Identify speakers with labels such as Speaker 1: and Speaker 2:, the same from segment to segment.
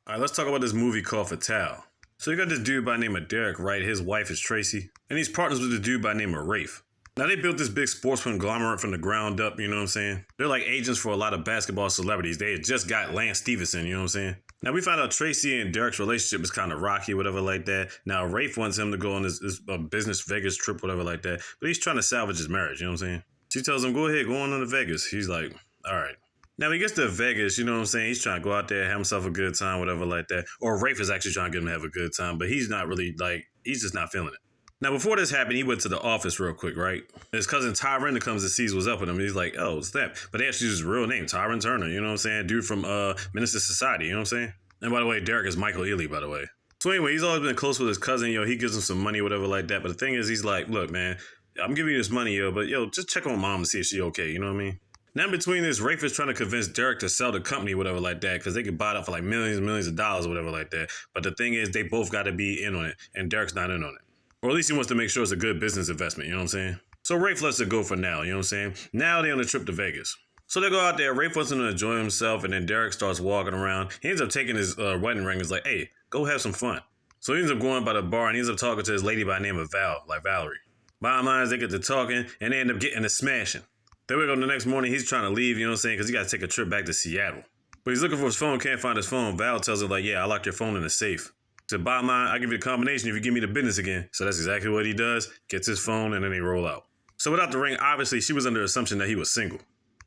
Speaker 1: All right, let's talk about this movie called Fatale. So you got this dude by the name of Derrick, right? His wife is Tracie, and he's partners with a dude by the name of Rafe. Now they built this big sports conglomerate from the ground up, you know what I'm saying? They're like agents for a lot of basketball celebrities. They had just got Lance Stevenson, you know what I'm saying? Now we found out Tracie and Derrick's relationship is kind of rocky, whatever like that. Now Rafe wants him to go on this business Vegas trip, whatever like that. But he's trying to salvage his marriage, you know what I'm saying? She tells him, go ahead, go on to Vegas. He's like, all right. Now he gets to Vegas, you know what I'm saying? He's trying to go out there, have himself a good time, whatever like that. Or Rafe is actually trying to get him to have a good time, but he's not really he's just not feeling it. Now before this happened, he went to the office real quick, right? His cousin Tyron comes and sees what's up with him. He's like, oh, what's that? But they actually use his real name, Tyron Turner, you know what I'm saying? Dude from Minister Society, you know what I'm saying? And by the way, Derrick is Michael Ealy, by the way. So anyway, he's always been close with his cousin, he gives him some money, whatever like that. But the thing is, he's like, look, man, I'm giving you this money, but just check on mom to see if she's okay, you know what I mean? Now between this, Rafe is trying to convince Derrick to sell the company, whatever like that, because they could buy it up for like millions and millions of dollars, whatever like that. But the thing is, they both got to be in on it, and Derrick's not in on it. Or at least he wants to make sure it's a good business investment, you know what I'm saying? So Rafe lets it go for now, you know what I'm saying? Now they're on a trip to Vegas. So they go out there, Rafe wants him to enjoy himself, and then Derrick starts walking around. He ends up taking his wedding ring and is like, hey, go have some fun. So he ends up going by the bar, and he ends up talking to this lady by the name of Valerie. Bottom line is they get to talking, and they end up getting to smashing. Then we go the next morning, he's trying to leave, you know what I'm saying, because he got to take a trip back to Seattle. But he's looking for his phone, can't find his phone. Val tells him, like, yeah, I locked your phone in the safe. So bottom line, I'll give you the combination if you give me the business again. So that's exactly what he does, gets his phone, and then they roll out. So without the ring, obviously, she was under the assumption that he was single.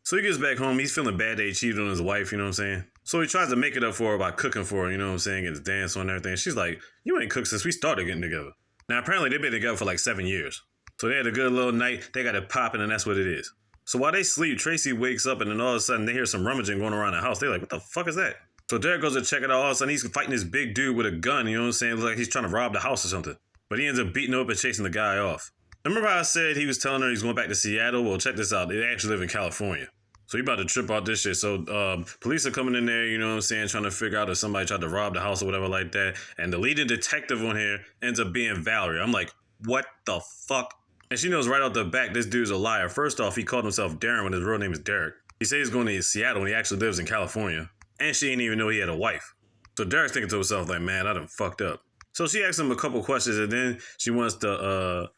Speaker 1: So he gets back home, he's feeling bad that he cheated on his wife, you know what I'm saying? So he tries to make it up for her by cooking for her, you know what I'm saying, get his dance on and everything. She's like, you ain't cooked since we started getting together. Now apparently they've been together for like 7 years. So they had a good little night, they got it popping, and that's what it is. So while they sleep, Tracie wakes up and then all of a sudden they hear some rummaging going around the house. They're like, what the fuck is that? So Derrick goes to check it out. All of a sudden he's fighting this big dude with a gun, you know what I'm saying? Looks like he's trying to rob the house or something. But he ends up beating up and chasing the guy off. Remember how I said he was telling her he's going back to Seattle? Well, check this out. They actually live in California. So he about to trip out this shit. So police are coming in there, you know what I'm saying, trying to figure out if somebody tried to rob the house or whatever like that. And the leading detective on here ends up being Valerie. I'm like, what the fuck? And she knows right out the back this dude's a liar. First off, he called himself Darren when his real name is Derrick. He says he's going to Seattle when he actually lives in California. And she didn't even know he had a wife. So Derrick's thinking to himself like, man, I done fucked up. So she asks him a couple questions and then she wants to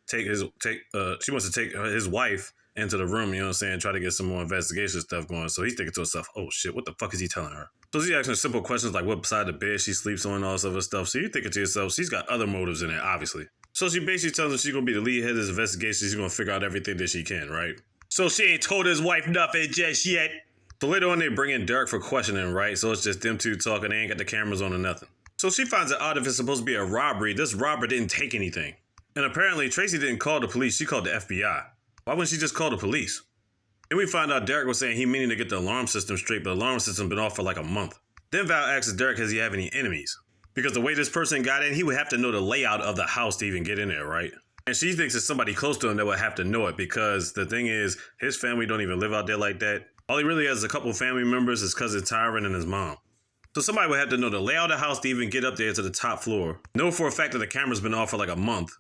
Speaker 1: take his wife into the room, you know what I'm saying, try to get some more investigation stuff going. So he's thinking to himself, oh shit, what the fuck is he telling her? So she's asking simple questions like what side of the bed she sleeps on, all this other stuff. So you're thinking to yourself, she's got other motives in it, obviously. So she basically tells him she's going to be the lead head of this investigation. She's going to figure out everything that she can, right? So she ain't told his wife nothing just yet. So later on, they bring in Derrick for questioning, right? So it's just them two talking. They ain't got the cameras on or nothing. So she finds it odd if it's supposed to be a robbery. This robber didn't take anything. And apparently, Tracie didn't call the police. She called the FBI. Why wouldn't she just call the police? Then we find out Derrick was saying he meaning to get the alarm system straight, but the alarm system's been off for like a month. Then Val asks Derrick, has he have any enemies? Because the way this person got in, he would have to know the layout of the house to even get in there, right? And she thinks it's somebody close to him that would have to know it because the thing is, his family don't even live out there like that. All he really has is a couple of family members, his cousin Tyron and his mom. So somebody would have to know the layout of the house to even get up there to the top floor. Know for a fact that the camera's been off for like a month.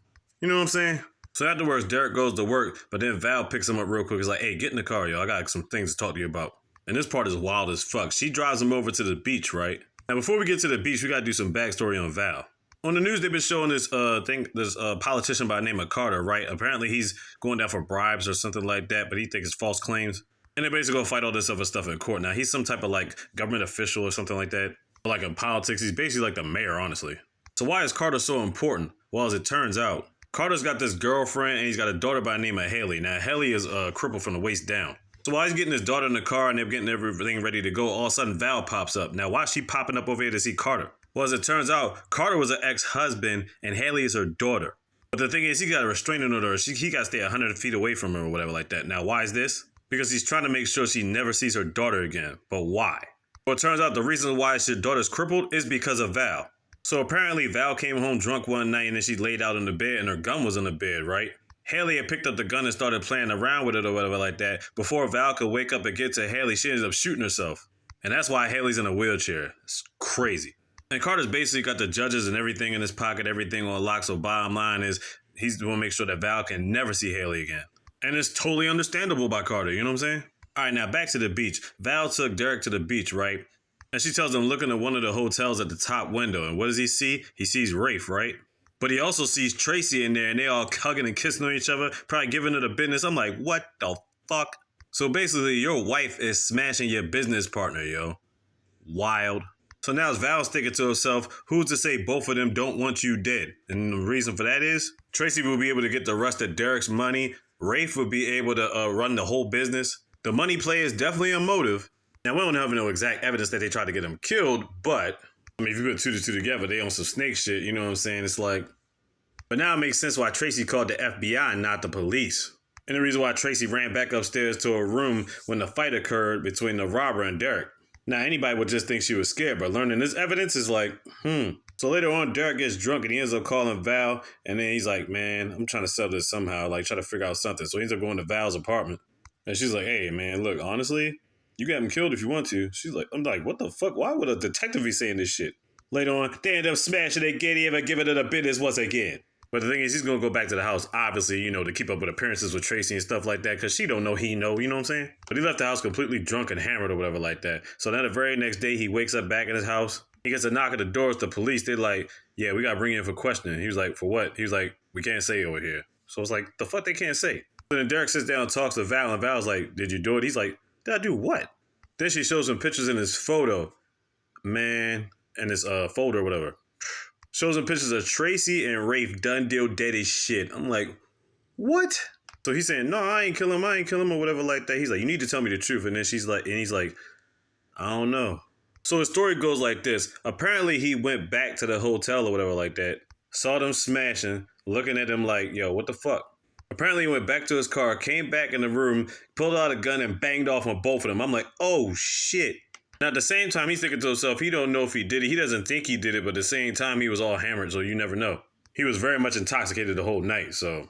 Speaker 1: You know what I'm saying? So afterwards, Derrick goes to work, but then Val picks him up real quick. He's like, hey, get in the car, yo. I got some things to talk to you about. And this part is wild as fuck. She drives him over to the beach, right? Now, before we get to the beach, we got to do some backstory on Val. On the news, they've been showing this politician by the name of Carter, right? Apparently, he's going down for bribes or something like that, but he thinks it's false claims. And they're basically going to fight all this other stuff in court. Now, he's some type of, like, government official or something like that. Like, in politics, he's basically like the mayor, honestly. So why is Carter so important? Well, as it turns out, Carter's got this girlfriend, and he's got a daughter by the name of Haley. Now, Haley is crippled from the waist down. So while he's getting his daughter in the car and they're getting everything ready to go, all of a sudden Val pops up. Now, why is she popping up over here to see Carter? Well, as it turns out, Carter was an ex-husband and Haley is her daughter. But the thing is, he got a restraining order. He got to stay 100 feet away from her or whatever like that. Now, why is this? Because he's trying to make sure she never sees her daughter again. But why? Well, it turns out the reason why his daughter's crippled is because of Val. So apparently Val came home drunk one night and then she laid out on the bed and her gun was on the bed, right? Haley had picked up the gun and started playing around with it or whatever like that. Before Val could wake up and get to Haley, she ended up shooting herself. And that's why Haley's in a wheelchair. It's crazy. And Carter's basically got the judges and everything in his pocket, everything on lock. So bottom line is he's going to make sure that Val can never see Haley again. And it's totally understandable by Carter, you know what I'm saying? All right, now back to the beach. Val took Derrick to the beach, right? And she tells him look into one of the hotels at the top window. And what does he see? He sees Rafe, right? But he also sees Tracie in there and they all hugging and kissing on each other, probably giving her the business. I'm like, what the fuck? So basically, your wife is smashing your business partner, yo. Wild. So now Val's thinking to herself, who's to say both of them don't want you dead? And the reason for that is, Tracie will be able to get the rest of Derrick's money. Rafe will be able to run the whole business. The money play is definitely a motive. Now, we don't have no exact evidence that they tried to get him killed, but, I mean, if you put two to two together, they on some snake shit, you know what I'm saying? It's like, but now it makes sense why Tracie called the FBI and not the police. And the reason why Tracie ran back upstairs to her room when the fight occurred between the robber and Derrick. Now, anybody would just think she was scared, but learning this evidence is like, So later on, Derrick gets drunk and he ends up calling Val, and then he's like, man, I'm trying to settle this somehow, like try to figure out something. So he ends up going to Val's apartment. And she's like, hey, man, look, honestly, you got him killed if you want to. I'm like, what the fuck? Why would a detective be saying this shit? Later on, they end up smashing again. He ever giving it a business once again. But the thing is, he's going to go back to the house, obviously, you know, to keep up with appearances with Tracie and stuff like that, because she don't know he know, you know what I'm saying? But he left the house completely drunk and hammered or whatever like that. So now the very next day, he wakes up back in his house. He gets a knock at the door. It's the police. They're like, yeah, we got to bring you in for questioning. He was like, for what? He was like, we can't say over here. So it's like, the fuck they can't say? So then Derrick sits down and talks to Val, and Val's like, did you do it? He's like, did I do what? Then she shows him pictures in his photo. Man, in his folder or whatever. Shows him pictures of Tracie and Rafe done deal dead as shit. I'm like, what? So he's saying, no, I ain't kill him, or whatever like that. He's like, you need to tell me the truth. And then he's like, I don't know. So the story goes like this. Apparently he went back to the hotel or whatever like that, saw them smashing, looking at them like, yo, what the fuck? Apparently he went back to his car, came back in the room, pulled out a gun and banged off on both of them. I'm like, oh shit. Now, at the same time, he's thinking to himself, he don't know if he did it. He doesn't think he did it, but at the same time, he was all hammered, so you never know. He was very much intoxicated the whole night, so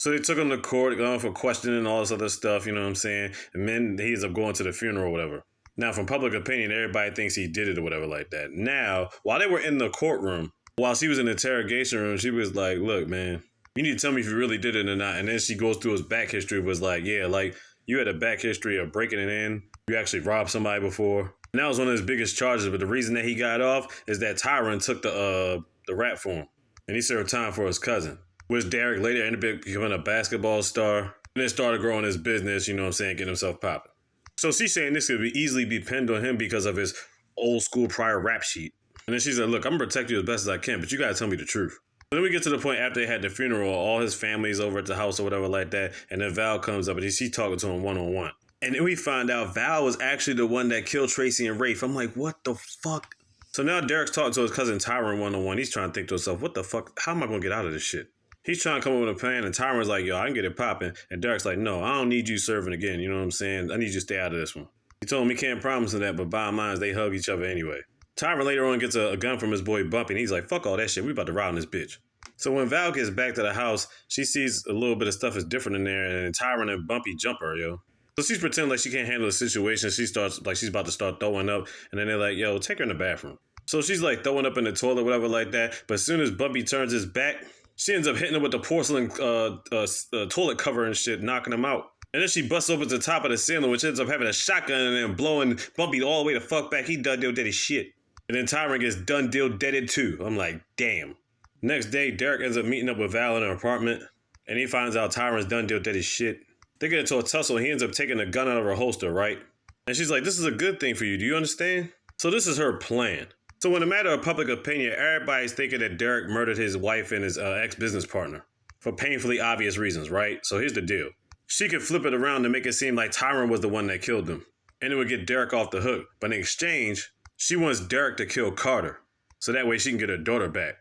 Speaker 1: they took him to court, going for questioning and all this other stuff, you know what I'm saying? And then he ends up going to the funeral or whatever. Now, from public opinion, everybody thinks he did it or whatever like that. Now, while they were in the courtroom, while she was in the interrogation room, she was like, look, man, you need to tell me if you really did it or not. And then she goes through his back history, was like, yeah, like, you had a back history of breaking it in. You actually robbed somebody before. And that was one of his biggest charges, but the reason that he got off is that Tyron took the rap for him, and he served time for his cousin, which Derrick later ended up becoming a basketball star, and then started growing his business, you know what I'm saying, getting himself popping. So she's saying this could easily be pinned on him because of his old school prior rap sheet. And then she said, look, I'm going to protect you as best as I can, but you got to tell me the truth. Then we get to the point after they had the funeral, all his family's over at the house or whatever like that, and then Val comes up and she's talking to him one-on-one. And then we find out Val was actually the one that killed Tracie and Rafe. I'm like, what the fuck? So now Derrick's talking to his cousin Tyron one-on-one. He's trying to think to himself, what the fuck? How am I going to get out of this shit? He's trying to come up with a plan, and Tyron's like, yo, I can get it popping. And Derrick's like, no, I don't need you serving again. You know what I'm saying? I need you to stay out of this one. He told him he can't promise him that, but bottom line is they hug each other anyway. Tyron later on gets a gun from his boy Bumpy, and he's like, fuck all that shit. We about to ride on this bitch. So when Val gets back to the house, she sees a little bit of stuff is different in there, and Tyron and Bumpy jump her, yo. So she's pretending like she can't handle the situation. She starts like she's about to start throwing up, and then they're like, yo, take her in the bathroom. So she's like throwing up in the toilet, whatever like that. But as soon as Bumpy turns his back, she ends up hitting him with the porcelain toilet cover and shit, knocking him out. And then she busts over to the top of the ceiling, which ends up having a shotgun and then blowing Bumpy all the way the fuck back. He done deal dead as shit. And then Tyron gets done deal deaded too. I'm like, damn. Next day, Derrick ends up meeting up with Val in her apartment, and he finds out Tyron's done deal dead as shit. They get into a tussle, and he ends up taking a gun out of her holster, right? And she's like, this is a good thing for you. Do you understand? So this is her plan. So in a matter of public opinion, everybody's thinking that Derrick murdered his wife and his ex-business partner for painfully obvious reasons, right? So here's the deal. She could flip it around to make it seem like Tyron was the one that killed them, and it would get Derrick off the hook. But in exchange, she wants Derrick to kill Carter, so that way she can get her daughter back.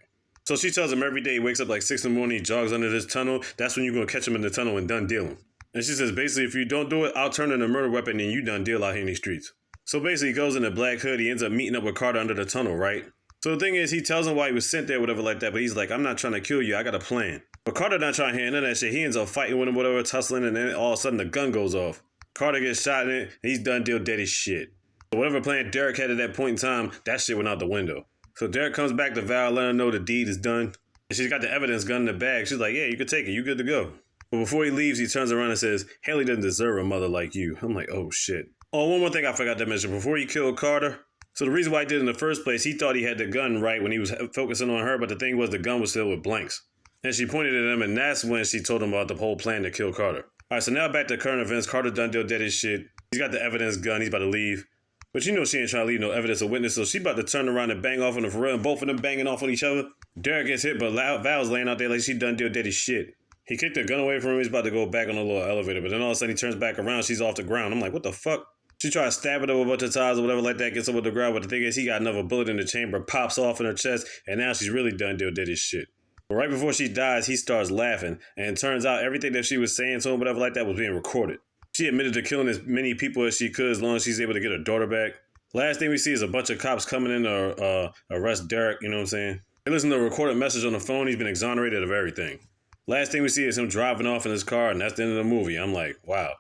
Speaker 1: So she tells him every day he wakes up like 6 in the morning, he jogs under this tunnel. That's when you're going to catch him in the tunnel and done deal him. And she says, basically, if you don't do it, I'll turn in a murder weapon and you done deal out here in these streets. So basically, he goes in a black hood. He ends up meeting up with Carter under the tunnel, right? So the thing is, he tells him why he was sent there, whatever like that. But he's like, I'm not trying to kill you. I got a plan. But Carter not trying to hear none of that shit. He ends up fighting with him, whatever, tussling. And then all of a sudden, the gun goes off. Carter gets shot in it. And he's done deal dead as shit. So whatever plan Derrick had at that point in time, that shit went out the window. So Derrick comes back to Val, let her know the deed is done. And she's got the evidence gun in the bag. She's like, yeah, you can take it. You good to go. But before he leaves, he turns around and says, Haley doesn't deserve a mother like you. I'm like, oh, shit. Oh, one more thing I forgot to mention. Before he killed Carter, So the reason why he did it in the first place, he thought he had the gun right when he was focusing on her, but the thing was the gun was filled with blanks. And she pointed at him, and that's when she told him about the whole plan to kill Carter. Alright, so now back to current events. Carter done deal dead as shit. He's got the evidence gun, he's about to leave. But you know she ain't trying to leave no evidence or witness, so she about to turn around and bang off on the for real, and both of them banging off on each other. Derrick gets hit, but Val's laying out there like she done deal dead as shit. He kicked the gun away from him, he's about to go back on the little elevator, but then all of a sudden he turns back around, she's off the ground. I'm like, what the fuck? She tried to stab it over a bunch of times or whatever like that, gets up with the ground, but the thing is he got another bullet in the chamber, pops off in her chest, and now she's really done deal dead as shit. But right before she dies, he starts laughing, and it turns out everything that she was saying to him, whatever like that, was being recorded. She admitted to killing as many people as she could as long as she's able to get her daughter back. Last thing we see is a bunch of cops coming in to arrest Derrick, you know what I'm saying? They listen to a recorded message on the phone, he's been exonerated of everything. Last thing we see is him driving off in his car, and that's the end of the movie. I'm like, wow,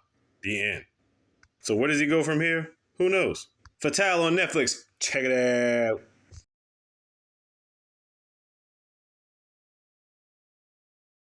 Speaker 1: the end. So where does he go from here? Who knows? Fatale on Netflix. Check it out.